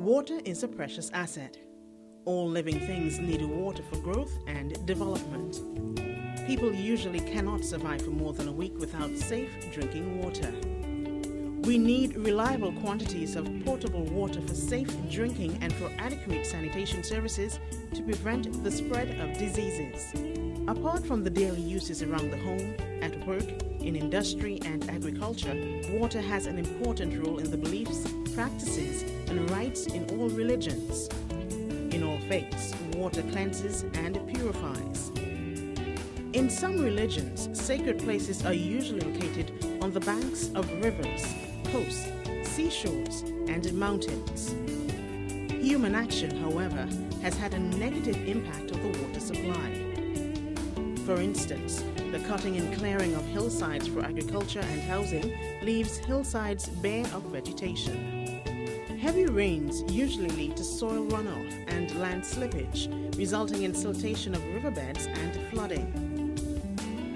Water is a precious asset. All living things need water for growth and development. People usually cannot survive for more than a week without safe drinking water. We need reliable quantities of potable water for safe drinking and for adequate sanitation services to prevent the spread of diseases. Apart from the daily uses around the home, at work, in industry and agriculture, water has an important role in the beliefs, practices, and rites in all religions. In all faiths, water cleanses and purifies. In some religions, sacred places are usually located on the banks of rivers, coasts, seashores, and mountains. Human action, however, has had a negative impact on the water supply. For instance, the cutting and clearing of hillsides for agriculture and housing leaves hillsides bare of vegetation. Heavy rains usually lead to soil runoff and land slippage, resulting in siltation of riverbeds and flooding.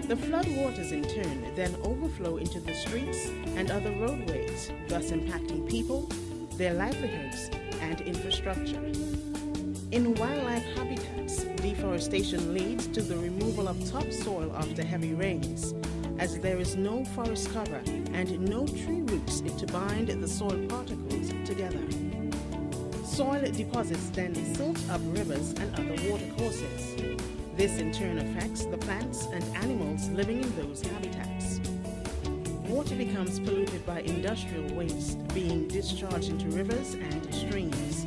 The floodwaters in turn then overflow into the streets and other roadways, thus impacting people, their livelihoods, and infrastructure. In wildlife habitats, deforestation leads to the removal of topsoil after heavy rains, as there is no forest cover and no tree roots to bind the soil particles together. Soil deposits then silt up rivers and other watercourses. This in turn affects the plants and animals living in those habitats. Water becomes polluted by industrial waste being discharged into rivers and streams.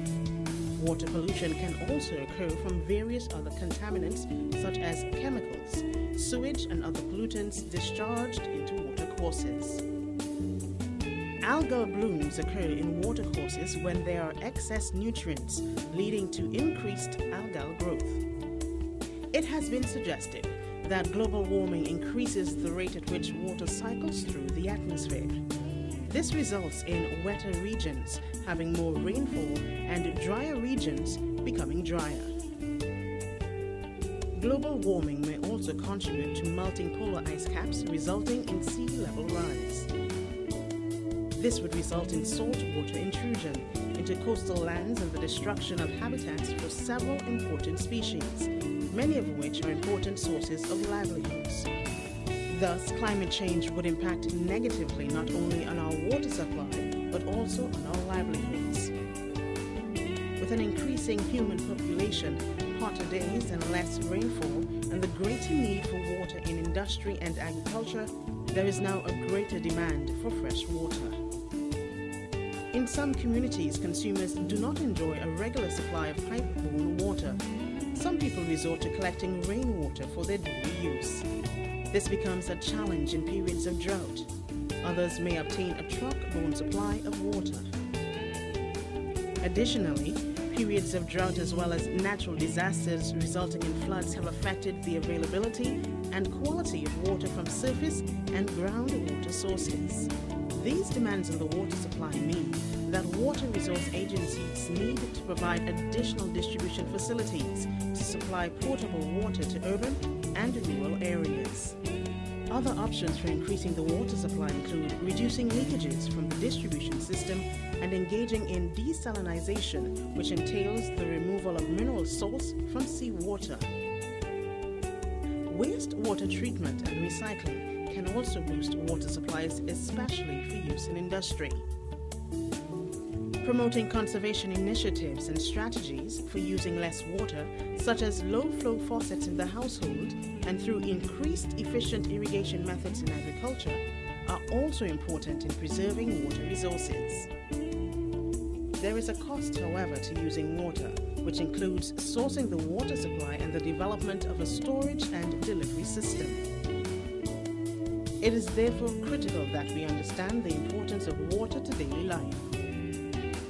Water pollution can also occur from various other contaminants such as chemicals, sewage and other pollutants discharged into watercourses. Algal blooms occur in watercourses when there are excess nutrients, leading to increased algal growth. It has been suggested that global warming increases the rate at which water cycles through the atmosphere. This results in wetter regions having more rainfall and drier regions becoming drier. Global warming may also contribute to melting polar ice caps, resulting in sea level rise. This would result in saltwater intrusion into coastal lands and the destruction of habitats for several important species, many of which are important sources of livelihoods. Thus, climate change would impact negatively not only on our water supply, but also on our livelihoods. With an increasing human population, hotter days and less rainfall, and the greater need for water in industry and agriculture, there is now a greater demand for fresh water. In some communities, consumers do not enjoy a regular supply of pipe-borne water. Some people resort to collecting rainwater for their daily use. This becomes a challenge in periods of drought. Others may obtain a truck-borne supply of water. Additionally, periods of drought as well as natural disasters resulting in floods have affected the availability and quality of water from surface and groundwater sources. These demands on the water supply mean that water resource agencies need to provide additional distribution facilities to supply potable water to urban and rural areas. Other options for increasing the water supply include reducing leakages from the distribution system and engaging in desalinization, which entails the removal of mineral salts from seawater. Wastewater treatment and recycling can also boost water supplies, especially for use in industry. Promoting conservation initiatives and strategies for using less water, such as low-flow faucets in the household and through increased efficient irrigation methods in agriculture, are also important in preserving water resources. There is a cost, however, to using water, which includes sourcing the water supply and the development of a storage and delivery system. It is therefore critical that we understand the importance of water to daily life.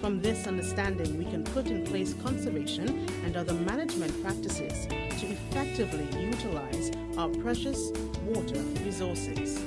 From this understanding, we can put in place conservation and other management practices to effectively utilize our precious water resources.